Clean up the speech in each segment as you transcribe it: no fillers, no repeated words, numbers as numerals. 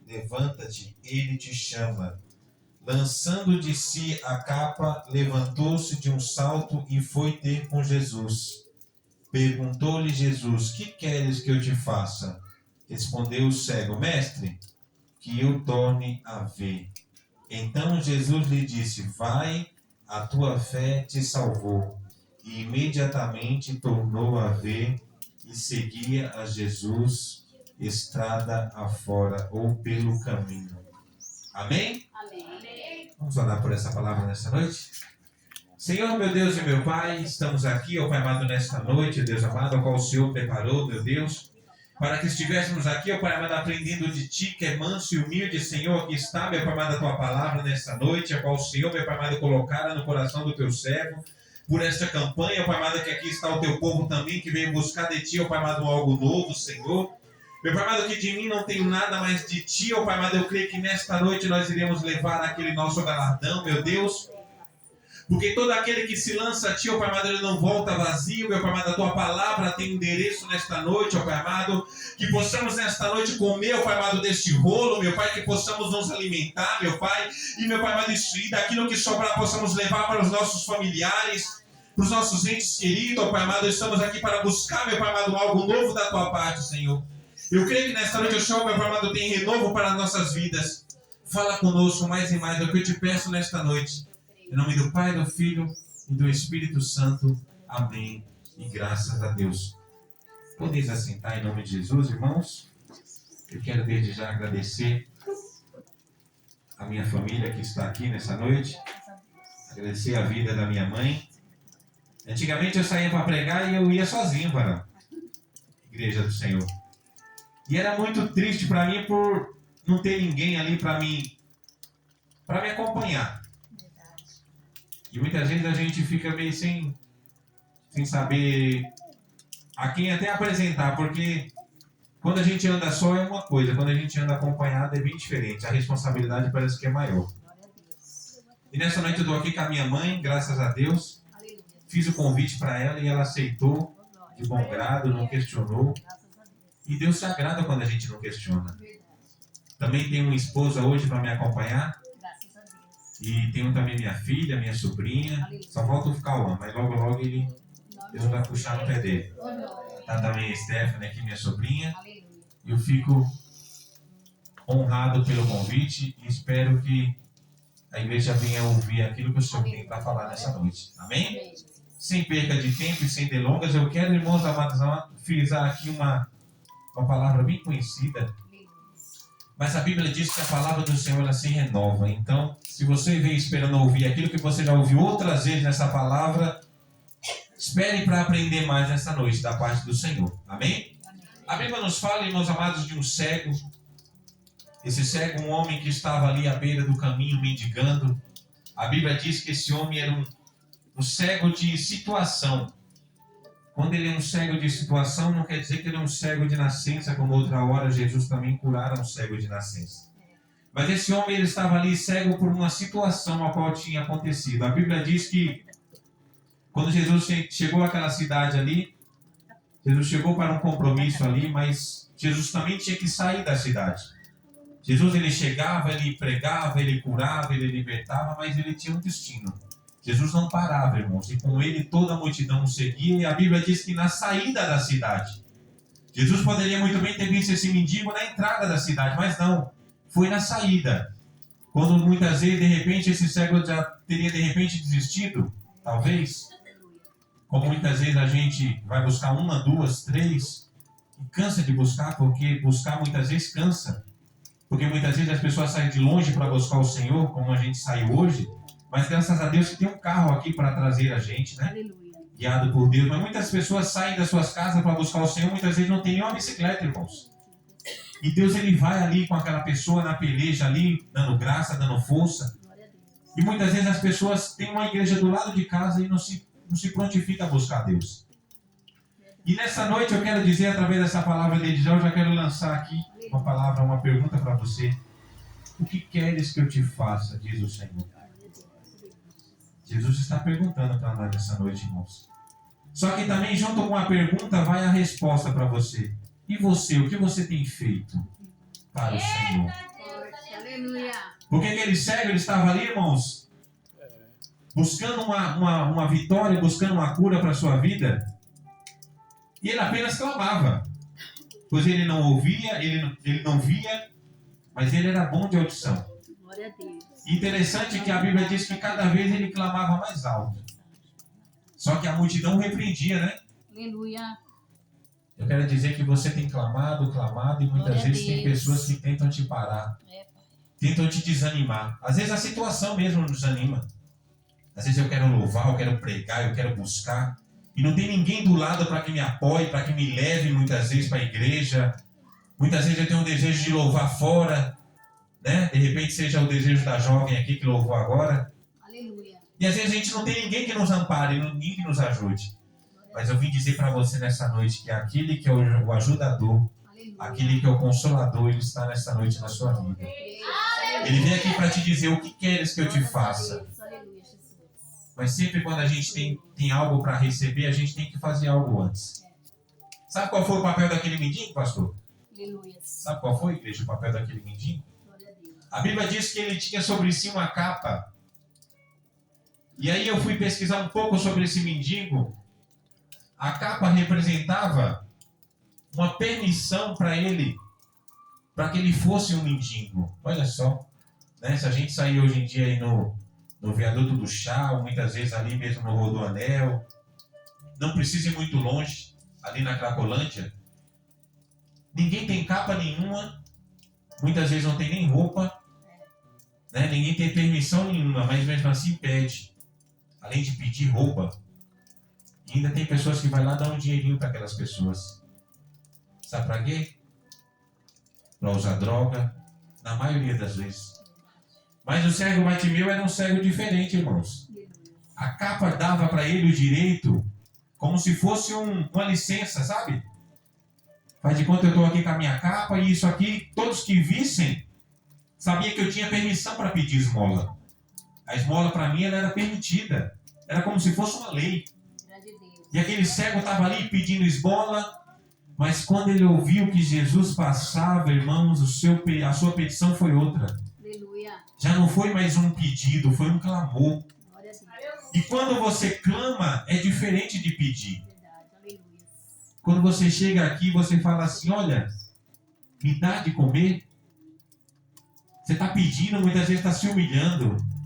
levanta-te, ele te chama. Lançando de si a capa, levantou-se de um salto e foi ter com Jesus. Perguntou-lhe Jesus: que queres que eu te faça? Respondeu o cego: Mestre, que eu torne a ver. Então Jesus lhe disse: vai, a tua fé te salvou. E imediatamente tornou a ver e seguia a Jesus estrada afora ou pelo caminho. Amém? Amém. Vamos orar por essa palavra nessa noite? Senhor, meu Deus e meu Pai, estamos aqui, ó Pai amado, nesta noite, Deus amado, a qual o Senhor preparou, meu Deus, para que estivéssemos aqui, ó Pai amado, aprendendo de Ti, que é manso e humilde, Senhor. Aqui está, meu Pai amado, a Tua palavra nesta noite, a qual o Senhor, meu Pai amado, colocara no coração do Teu servo, por esta campanha, ó Pai amado, que aqui está o Teu povo também, que veio buscar de Ti, ó Pai amado, algo novo, Senhor. Meu Pai amado, que de mim não tenho nada, mas de Ti, ó Pai amado, eu creio que nesta noite nós iremos levar aquele nosso galardão, meu Deus. Porque todo aquele que se lança a Ti, ó Pai amado, ele não volta vazio, meu Pai amado. A Tua palavra tem endereço nesta noite, ó Pai amado. Que possamos nesta noite comer, ó Pai amado, deste rolo, meu Pai. Que possamos nos alimentar, meu Pai. E, meu Pai amado, e daquilo que sobrar possamos levar para os nossos familiares, para os nossos entes queridos, ó Pai amado. Estamos aqui para buscar, meu Pai amado, algo novo da Tua parte, Senhor. Eu creio que nesta noite o Senhor, meu Pai amado, tem renovo para as nossas vidas. Fala conosco mais e mais, é o que eu te peço nesta noite. Em nome do Pai, do Filho e do Espírito Santo. Amém. E graças a Deus. Podeis assentar em nome de Jesus, irmãos. Eu quero desde já agradecer a minha família que está aqui nessa noite. Agradecer a vida da minha mãe. Antigamente eu saía para pregar e eu ia sozinho para a Igreja do Senhor. E era muito triste para mim por não ter ninguém ali para me acompanhar. E muitas vezes a gente fica meio sem saber a quem até apresentar, porque quando a gente anda só é uma coisa, quando a gente anda acompanhado é bem diferente, a responsabilidade parece que é maior. E nessa noite eu estou aqui com a minha mãe, graças a Deus, fiz o convite para ela e ela aceitou de bom grado, não questionou. E Deus se agrada quando a gente não questiona. Também tenho uma esposa hoje para me acompanhar. E tenho também minha filha, minha sobrinha. Só falta o Cauã, mas logo logo Deus vai puxar no pé dele. Tá também a Stephanie aqui, minha sobrinha. Eu fico honrado pelo convite e espero que a igreja venha ouvir aquilo que o Senhor tem para falar nessa noite. Amém? Sem perca de tempo e sem delongas, eu quero, irmãos amados, frisar aqui uma palavra bem conhecida. Mas a Bíblia diz que a palavra do Senhor ela se renova. Então, se você vem esperando ouvir aquilo que você já ouviu outras vezes nessa palavra, espere para aprender mais nessa noite da parte do Senhor. Amém? A Bíblia nos fala, irmãos amados, de um cego. Esse cego, um homem que estava ali à beira do caminho mendigando. A Bíblia diz que esse homem era um cego de situação. Quando ele é um cego de situação, não quer dizer que ele é um cego de nascença, como outra hora Jesus também curara um cego de nascença. Mas esse homem ele estava ali cego por uma situação a qual tinha acontecido. A Bíblia diz que quando Jesus chegou àquela cidade ali, Jesus chegou para um compromisso ali, mas Jesus também tinha que sair da cidade. Jesus ele chegava, ele pregava, ele curava, ele libertava, mas ele tinha um destino. Jesus não parava, irmãos, e com ele toda a multidão o seguia, e a Bíblia diz que na saída da cidade, Jesus poderia muito bem ter visto esse mendigo na entrada da cidade, mas não, foi na saída. Quando muitas vezes, de repente, esse cego já teria de repente desistido, talvez, como muitas vezes a gente vai buscar uma, duas, três, e cansa de buscar, porque buscar muitas vezes cansa. Porque muitas vezes as pessoas saem de longe para buscar o Senhor, como a gente saiu hoje, mas graças a Deus que tem um carro aqui para trazer a gente, né? Aleluia. Guiado por Deus. Mas muitas pessoas saem das suas casas para buscar o Senhor, muitas vezes não tem nenhuma bicicleta, irmãos. E Deus ele vai ali com aquela pessoa na peleja ali, dando graça, dando força. E muitas vezes as pessoas têm uma igreja do lado de casa e não se prontifica a buscar Deus. E nessa noite eu quero dizer, através dessa palavra de Edjão, eu já quero lançar aqui uma palavra, uma pergunta para você. O que queres que eu te faça, diz o Senhor. Jesus está perguntando para nós nessa noite, irmãos. Só que também, junto com a pergunta, vai a resposta para você. E você, o que você tem feito para o Senhor? Aleluia. Porque aquele cego, ele estava ali, irmãos, buscando uma vitória, buscando uma cura para a sua vida. E ele apenas clamava. Pois ele não ouvia, ele não via, mas ele era bom de audição. Glória a Deus. Interessante que a Bíblia diz que cada vez ele clamava mais alto. Só que a multidão repreendia, né? Aleluia. Eu quero dizer que você tem clamado, clamado, e muitas vezes tem pessoas que tentam te parar. Tentam te desanimar. Às vezes a situação mesmo nos desanima. Às vezes eu quero louvar, eu quero pregar, eu quero buscar. E não tem ninguém do lado para que me apoie, para que me leve muitas vezes para a igreja. Muitas vezes eu tenho um desejo de louvar fora, né? De repente seja o desejo da jovem aqui que louvou agora. Aleluia. E às vezes a gente não tem ninguém que nos ampare, ninguém que nos ajude. Mas eu vim dizer para você nessa noite que aquele que é o ajudador, Aleluia. aquele que é o consolador, ele está nessa noite na sua vida. Ele vem aqui para te dizer o que queres que eu te faça. Aleluia, Jesus. Mas sempre quando a gente tem algo para receber, a gente tem que fazer algo antes. Sabe qual foi o papel daquele mendigo, pastor? Aleluia. Sabe qual foi, igreja, o papel daquele mendigo? Glória a Deus. A Bíblia diz que ele tinha sobre si uma capa. E aí eu fui pesquisar um pouco sobre esse mendigo. A capa representava uma permissão para ele, para que ele fosse um mendigo. Olha só, né? Se a gente sair hoje em dia aí no viaduto do Chá, ou muitas vezes ali mesmo no Rodoanel, não precisa ir muito longe, ali na Cracolândia, ninguém tem capa nenhuma, muitas vezes não tem nem roupa, né? Ninguém tem permissão nenhuma, mas mesmo assim pede. Além de pedir roupa, ainda tem pessoas que vão lá dar um dinheirinho para aquelas pessoas. Sabe para quê? Para usar droga, na maioria das vezes. Mas o cego Bartimeu era um cego diferente, irmãos. A capa dava para ele o direito, como se fosse uma licença, sabe? Faz de conta eu estou aqui com a minha capa e isso aqui, todos que vissem, sabia que eu tinha permissão para pedir esmola. A esmola para mim ela era permitida. Era como se fosse uma lei. E aquele cego estava ali pedindo esmola, mas quando ele ouviu que Jesus passava, irmãos, a sua petição foi outra. Aleluia. Já não foi mais um pedido, foi um clamor. Glória a Deus. E quando você clama, é diferente de pedir. Verdade. Aleluia. Quando você chega aqui, você fala assim, olha, me dá de comer. Você está pedindo, muitas vezes está se humilhando. Aleluia.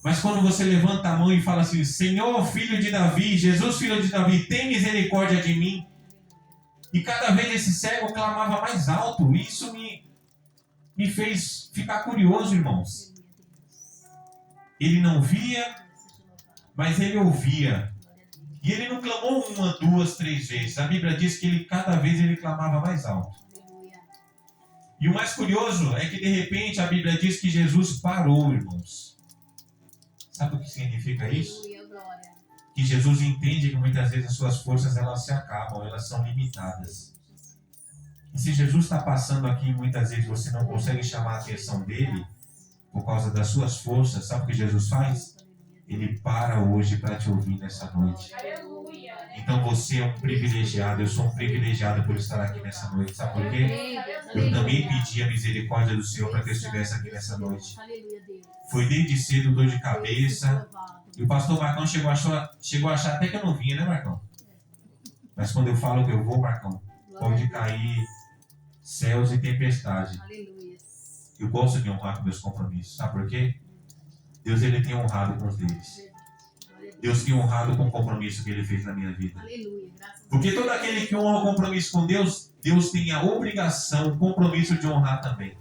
Mas quando você levanta a mão e fala assim, Senhor, filho de Davi, Jesus, filho de Davi, tem misericórdia de mim. E cada vez esse cego clamava mais alto. Isso me fez ficar curioso, irmãos. Ele não via, mas ele ouvia. E ele não clamou 1, 2, 3 vezes. A Bíblia diz que cada vez ele clamava mais alto. E o mais curioso é que de repente a Bíblia diz que Jesus parou, irmãos. Sabe o que significa isso? Que Jesus entende que muitas vezes as suas forças elas se acabam, elas são limitadas. E se Jesus está passando aqui, muitas vezes você não consegue chamar a atenção dele por causa das suas forças, sabe o que Jesus faz? Ele para hoje para te ouvir nessa noite. Então você é um privilegiado, eu sou um privilegiado por estar aqui nessa noite. Sabe por quê? Eu também pedi a misericórdia do Senhor para que eu estivesse aqui nessa noite. Foi desde cedo dor de cabeça. E o pastor Marcão chegou a achar até que eu não vinha, né, Marcão? Mas quando eu falo que eu vou, Marcão, pode cair céus e tempestade. Eu gosto de honrar com meus compromissos. Sabe por quê? Deus ele tem honrado com os deles. Deus tem honrado com o compromisso que ele fez na minha vida. Porque todo aquele que honra o compromisso com Deus, Deus tem a obrigação, o compromisso de honrar também.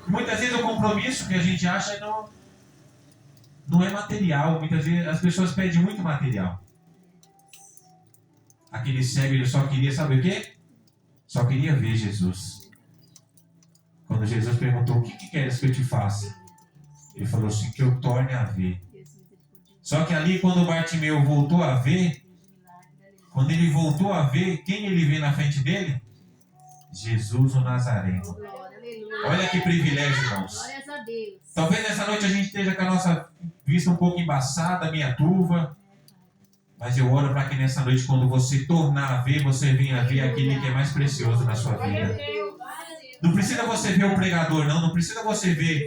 Muitas vezes o compromisso que a gente acha não é material. Muitas vezes as pessoas pedem muito material. Aquele cego, ele só queria, sabe o quê? Só queria ver Jesus. Quando Jesus perguntou, o que queres que eu te faça? Ele falou assim, que eu torne a ver. Só que ali, quando o Bartimeu voltou a ver, quando ele voltou a ver, quem ele vê na frente dele? Jesus o Nazareno. Olha que privilégio, irmãos. Talvez nessa noite a gente esteja com a nossa vista um pouco embaçada, meia turva. Mas eu oro para que nessa noite, quando você tornar a ver, você venha a ver aquele que é mais precioso na sua vida. Não precisa você ver o pregador, não. Não precisa você ver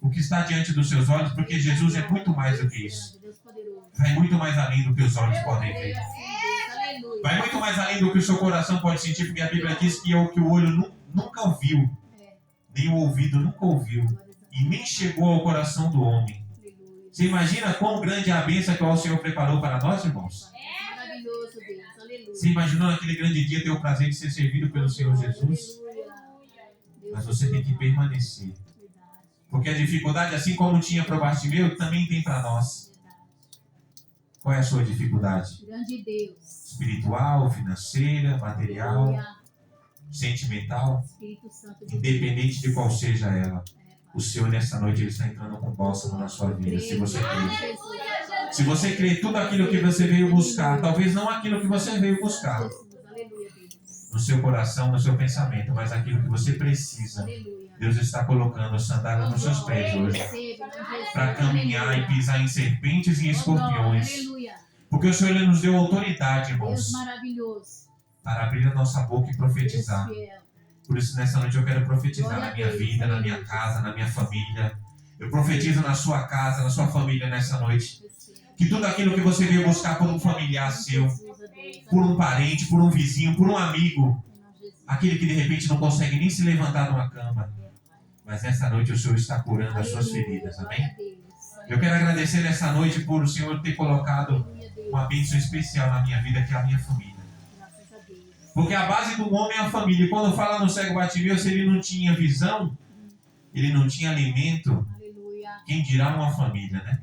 o que está diante dos seus olhos, porque Jesus é muito mais do que isso. Deus poderoso. Vai muito mais além do que os olhos podem ver. Aleluia. Vai muito mais além do que o seu coração pode sentir, porque a Bíblia diz que é o que o olho nunca viu, nem o ouvido nunca ouviu, e nem chegou ao coração do homem. Você imagina quão grande é a bênção que o Senhor preparou para nós, irmãos? Maravilhoso, Deus. Aleluia. Você imaginou naquele grande dia ter o prazer de ser servido pelo Senhor Jesus? Mas você tem que permanecer. Porque a dificuldade, assim como tinha para o Bartimeu, também tem para nós. Qual é a sua dificuldade? Grande Deus. Espiritual, financeira, material, Aleluia. sentimental, Espírito Santo de independente de qual seja ela. O Senhor nessa noite ele está entrando com bálsamo na sua vida, se você crê. Se você crê tudo aquilo que você veio buscar, talvez não aquilo que você veio buscar Aleluia, Deus. no seu coração, no seu pensamento, mas aquilo que você precisa. Aleluia. Deus está colocando sandália nos seus pés hoje para caminhar e pisar em serpentes e escorpiões. Aleluia. Porque o Senhor ele nos deu autoridade, Deus irmãos, maravilhoso. para abrir a nossa boca e profetizar. Deus fiel. Por isso, nessa noite eu quero profetizar Glória na a minha Deus, vida, na minha aleluia. casa, na minha família. Eu profetizo na sua casa, na sua família nessa noite. Deus fiel. Que tudo aquilo que você veio buscar por um familiar seu, Jesus, a Deus. por um parente, por um vizinho, por um amigo, Em nome de Jesus. aquele que de repente não consegue nem se levantar de uma cama. Mas nessa noite o Senhor está curando as suas feridas, amém? Glória a Deus. Eu quero agradecer nessa noite por o Senhor ter colocado Aleluia, Deus. uma bênção especial na minha vida, que é a minha família. Graças a Deus. Porque a base do homem é a família. E quando fala no cego Bartimeu, se ele não tinha visão, ele não tinha alimento, Aleluia. quem dirá uma família, né?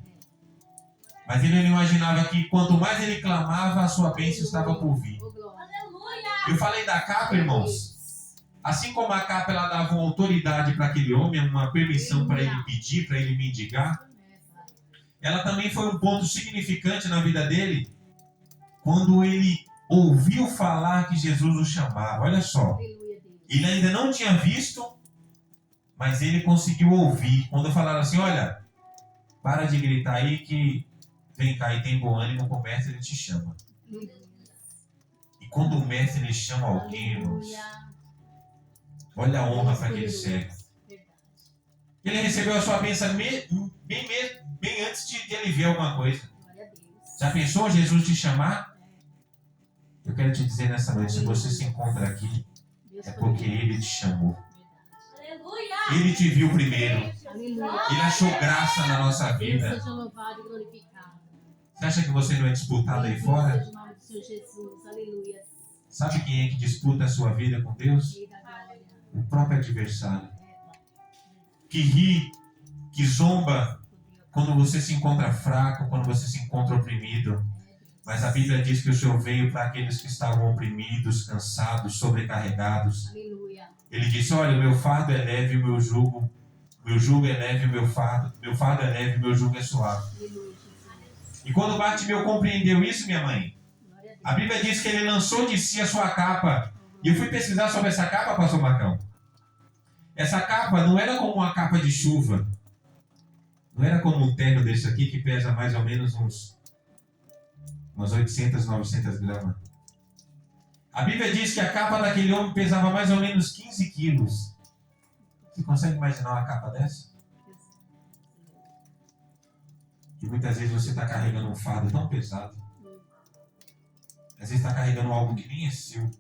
Mas ele não imaginava que quanto mais ele clamava, a sua bênção estava por vir. Oh, glória. Eu falei da capa, irmãos. Assim como a capa ela dava uma autoridade para aquele homem, uma permissão para ele pedir, para ele mendigar, ela também foi um ponto significante na vida dele quando ele ouviu falar que Jesus o chamava. Olha só, Aleluia, Deus. ele ainda não tinha visto, mas ele conseguiu ouvir. Quando falaram assim, olha, para de gritar aí que vem cá e tem bom ânimo, o mestre ele te chama. E quando o mestre ele chama alguém, irmãos, olha a honra para aquele cego. Ele recebeu a sua bênção bem antes de ele ver alguma coisa. Glória a Deus. Já pensou Jesus te chamar? Eu quero te dizer nessa noite, se você se encontra aqui, Deus é porque poderoso. Ele te chamou. Verdade. Ele te viu primeiro. Aleluia. Ele achou graça na nossa Deus vida. seja louvado e glorificado. Você acha que você não é disputado aí Bendito fora? seja o nome do Senhor Jesus. Aleluia. Sabe quem é que disputa a sua vida com Deus? Rei da glória. O próprio adversário. Que ri, que zomba quando você se encontra fraco, quando você se encontra oprimido. Mas a Bíblia diz que o Senhor veio para aqueles que estavam oprimidos, cansados, sobrecarregados. Aleluia. Ele disse, olha, o meu fardo é leve, o meu jugo é leve, meu fardo é leve, o meu jugo é suave. Aleluia, Jesus. E quando Bartimeu compreendeu isso, minha mãe, Glória a Deus. a Bíblia diz que ele lançou de si a sua capa. E eu fui pesquisar sobre essa capa, pastor Marcão. Essa capa não era como uma capa de chuva. Não era como um terno desse aqui que pesa mais ou menos umas 800, 900 gramas. A Bíblia diz que a capa daquele homem pesava mais ou menos 15 quilos. Você consegue imaginar uma capa dessa? E muitas vezes você está carregando um fardo tão pesado. Às vezes está carregando algo que nem é seu.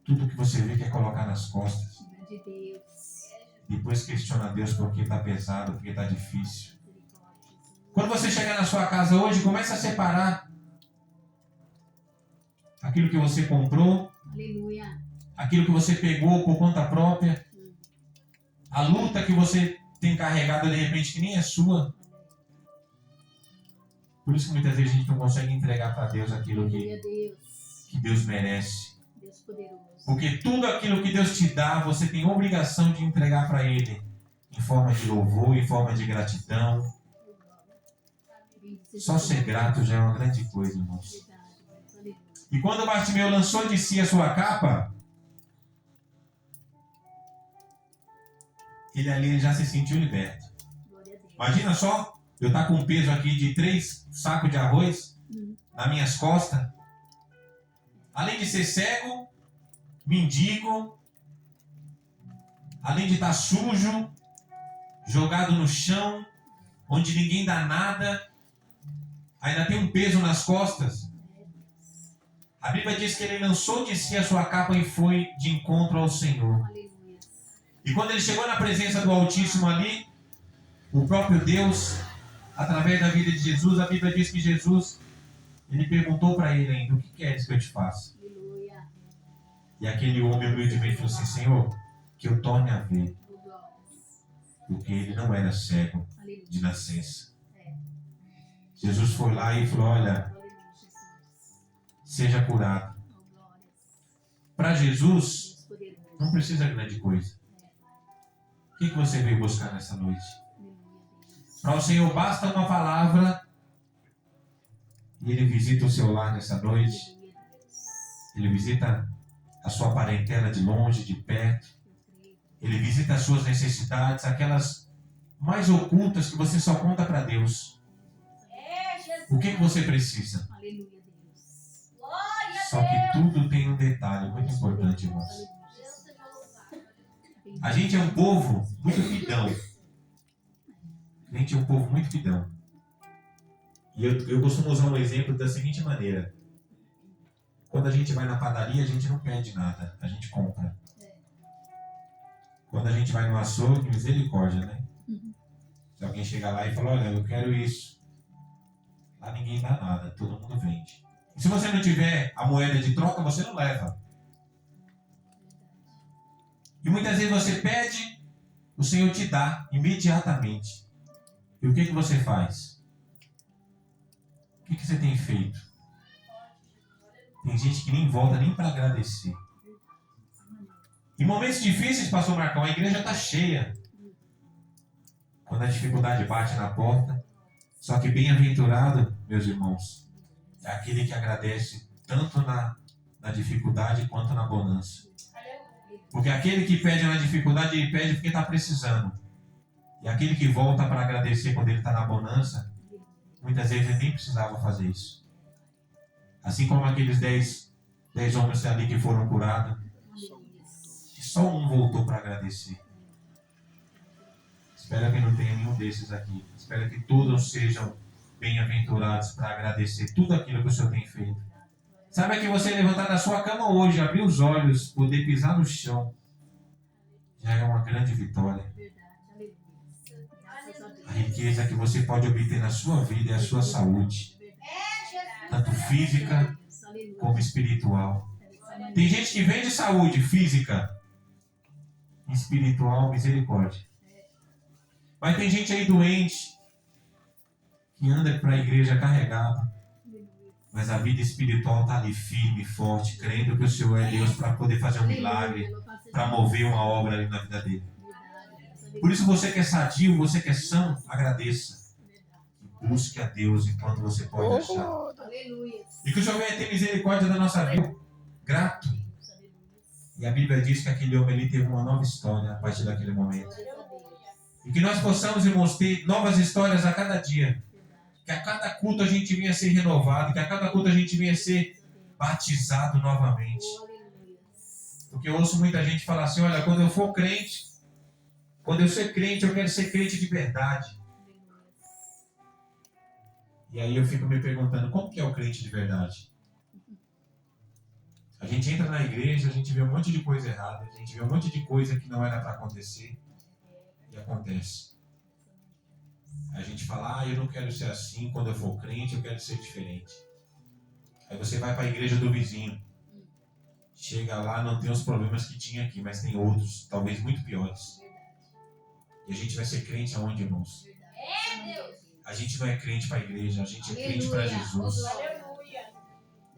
Tudo que você vê quer colocar nas costas. Grande Deus. Depois questiona Deus porque está pesado, porque está difícil. Misericórdia, Jesus. Quando você chegar na sua casa hoje, comece a separar aquilo que você comprou, Aleluia. aquilo que você pegou por conta própria, a luta que você tem carregado de repente que nem é sua. Por isso que muitas vezes a gente não consegue entregar para Deus aquilo Aleluia, Deus. que Deus merece. Deus poderoso. Porque tudo aquilo que Deus te dá, você tem obrigação de entregar para Ele. Em forma de louvor, em forma de gratidão. Bendito seja Só o ser nome grato já é uma grande coisa, irmãos. Verdade, Deus. Aleluia. E quando Bartimeu lançou de si a sua capa, ele ali já se sentiu liberto. Glória a Deus. Imagina só, eu estar com um peso aqui de 3 sacos de arroz nas minhas costas. Além de ser cego, mendigo, além de estar sujo, jogado no chão, onde ninguém dá nada, ainda tem um peso nas costas. A Bíblia diz que ele lançou de si a sua capa e foi de encontro ao Senhor. Aleluia. E quando ele chegou na presença do Altíssimo ali, o próprio Deus, através da vida de Jesus, a Bíblia diz que Jesus, ele perguntou para ele ainda: o que queres que eu te faça? Aleluia. E aquele homem humildemente falou assim: Senhor, que eu torne a ver. Oh, glórias. Porque ele não era cego Aleluia. de nascença. É. Jesus foi lá e falou: olha, Aleluia, Jesus. seja curado. Oh, glórias. Para Jesus, Deus poderoso. não precisa grande coisa. O que você veio buscar nessa noite? Aleluia, Deus. Para o Senhor basta uma palavra e Ele visita o seu lar nessa noite. Aleluia, Deus. Ele visita a sua parentela de longe, de perto. Eu creio. Ele visita as suas necessidades, aquelas mais ocultas que você só conta para Deus. O que você precisa? Aleluia, Deus. Só que tudo tem um detalhe muito importante, irmãos. Aleluia, Jesus. A gente é um povo muito pidão. A gente é um povo muito pidão. E eu costumo usar um exemplo da seguinte maneira. Quando a gente vai na padaria, a gente não pede nada, a gente compra. Quando a gente vai no açougue, misericórdia, né? Se alguém chegar lá e falar: olha, eu quero isso. Lá ninguém dá nada, todo mundo vende. E se você não tiver a moeda de troca, você não leva. E muitas vezes você pede, o Senhor te dá imediatamente. E o que você faz? O que você tem feito? Tem gente que nem volta nem para agradecer. Em momentos difíceis, pastor Marcão, a igreja está cheia. Quando a dificuldade bate na porta. Só que bem-aventurado, meus irmãos, é aquele que agradece tanto na dificuldade quanto na bonança. Porque aquele que pede na dificuldade, ele pede porque está precisando. E aquele que volta para agradecer quando ele está na bonança, muitas vezes ele nem precisava fazer isso. Assim como aqueles 10 homens ali que foram curados, só um voltou para agradecer. Espero que não tenha nenhum desses aqui. Espero que todos sejam bem-aventurados para agradecer tudo aquilo que o Senhor tem feito. Sabe que você levantar da sua cama hoje, abrir os olhos, poder pisar no chão, já é uma grande vitória. A riqueza que você pode obter na sua vida é a sua saúde, tanto física como espiritual. Tem gente que vende saúde física, espiritual, misericórdia. Mas tem gente aí doente, que anda para a igreja carregado, mas a vida espiritual está ali firme, forte, crendo que o Senhor é Deus para poder fazer um milagre, para mover uma obra ali na vida dele. Por isso, você que é sadio, você que é são, agradeça. Busque a Deus enquanto você pode achar. E que o Senhor venha ter misericórdia da nossa vida. Grato. E a Bíblia diz que aquele homem ali teve uma nova história a partir daquele momento. E que nós possamos, irmãos, ter novas histórias a cada dia. Que a cada culto a gente venha ser renovado. Que a cada culto a gente venha ser batizado novamente. Porque eu ouço muita gente falar assim: olha, quando eu for crente, quando eu ser crente, eu quero ser crente de verdade. E aí eu fico me perguntando: como que é o crente de verdade? A gente entra na igreja, a gente vê um monte de coisa errada, a gente vê um monte de coisa que não era para acontecer. E acontece. A gente fala: eu não quero ser assim, quando eu for crente, eu quero ser diferente. Aí você vai para a igreja do vizinho. Chega lá, não tem os problemas que tinha aqui, mas tem outros, talvez muito piores. E a gente vai ser crente aonde, irmãos? A gente não é crente para a igreja, a gente é crente para Jesus.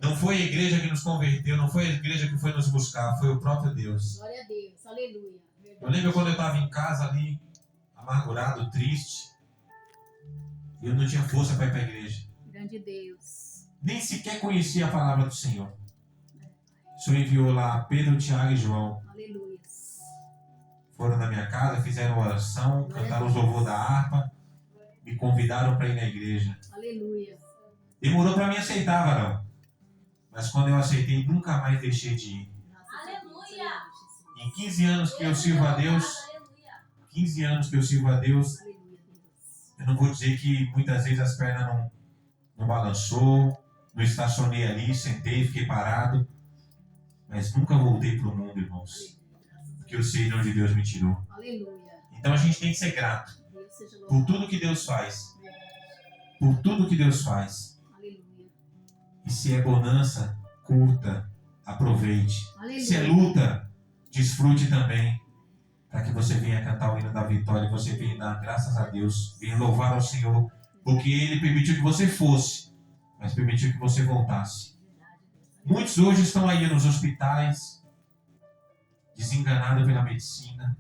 Não foi a igreja que nos converteu, não foi a igreja que foi nos buscar, foi o próprio Deus. Glória a Deus, aleluia. Eu lembro quando eu estava em casa ali, amargurado, triste, e eu não tinha força para ir para a igreja. Grande Deus. Nem sequer conhecia a palavra do Senhor. O Senhor enviou lá Pedro, Tiago e João. Aleluia. Foram na minha casa, fizeram oração, cantaram os louvor da harpa, me convidaram para ir na igreja. Aleluia. Demorou para me aceitar, varão. Mas quando eu aceitei, nunca mais deixei de ir. Aleluia. Em 15 anos que eu sirvo a Deus, 15 anos que eu sirvo a Deus, Aleluia, Deus. eu não vou dizer que muitas vezes as pernas não balançou, não estacionei ali, sentei, fiquei parado, mas nunca voltei para o mundo, irmãos, porque eu sei de onde Deus me tirou. Aleluia. Então a gente tem que ser grato Deus seja por louvado. tudo que Deus faz, Verdade. por tudo que Deus faz. Aleluia. E se é bonança, curta, aproveite. Aleluia. Se é luta, desfrute também, para que você venha cantar o hino da vitória, você venha dar graças a Deus, venha louvar ao Senhor, porque Ele permitiu que você fosse, mas permitiu que você voltasse. Verdade, Deus. Muitos hoje estão aí nos hospitais, desenganados pela medicina.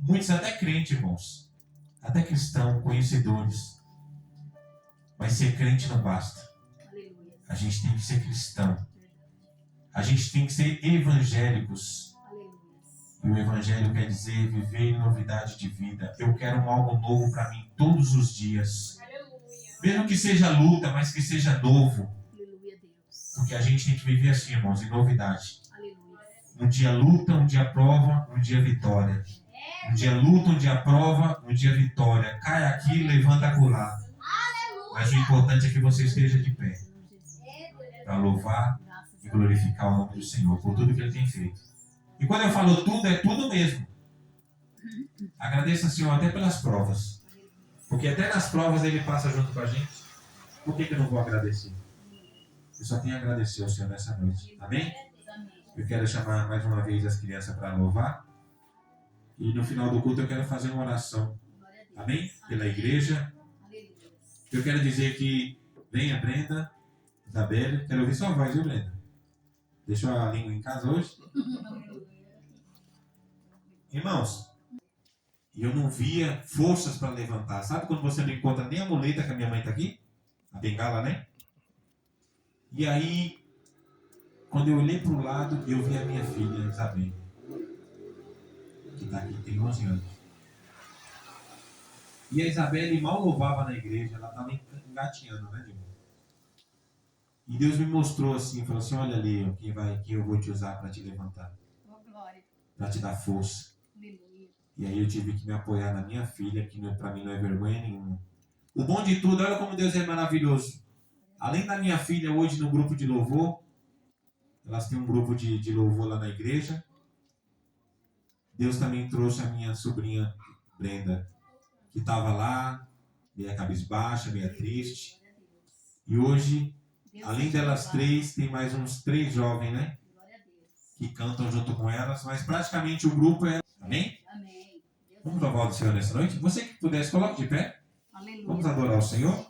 Muitos até crentes, irmãos, até cristãos, conhecedores. Mas ser crente não basta. Aleluia. A gente tem que ser cristão. Verdade. A gente tem que ser evangélicos. Aleluia. E o evangelho quer dizer viver em novidade de vida. Eu quero algo novo para mim todos os dias. Mesmo que seja luta, mas que seja novo. Aleluia, Deus. Porque a gente tem que viver assim, irmãos, em novidade. Aleluia. Um dia luta, um dia prova, um dia vitória. Um dia luta, um dia prova, um dia vitória. Cai aqui, levanta acolá. Mas o importante é que você esteja de pé para louvar e glorificar o nome do Senhor por tudo que Ele tem feito. E quando eu falo tudo, é tudo mesmo. Agradeça ao Senhor até pelas provas. Porque até nas provas Ele passa junto com a gente. Por que eu não vou agradecer? Eu só tenho a agradecer ao Senhor nessa noite. Amém? Eu quero chamar mais uma vez as crianças para louvar. E no final do culto eu quero fazer uma oração. Amém? Pela igreja. Eu quero dizer que venha Brenda, Isabelle. Quero ouvir sua voz, viu, Brenda? Deixou a língua em casa hoje? Irmãos, eu não via forças para levantar. Sabe quando você não encontra nem a muleta que a minha mãe está aqui? A bengala, né? E aí, quando eu olhei para o lado, eu vi a minha filha, Isabelle, que está aqui, tem 11 anos. E a Isabelle mal louvava na igreja, ela estava engatinhando, né, irmão? E Deus me mostrou assim, falou assim, olha ali, quem eu vou te usar para te levantar, para te dar força. Aleluia. E aí eu tive que me apoiar na minha filha, que para mim não é vergonha nenhuma. O bom de tudo, olha como Deus é maravilhoso. Além da minha filha hoje no grupo de louvor, elas têm um grupo de louvor lá na igreja. Deus também trouxe a minha sobrinha Brenda, que estava lá, meia cabisbaixa, meia triste. E hoje, além delas três, tem mais uns 3 jovens, né? Que cantam junto com elas, mas praticamente o grupo é... Amém? Amém. Vamos louvar o Senhor nessa noite? Você que pudesse, coloque de pé. Aleluia. Vamos adorar o Senhor.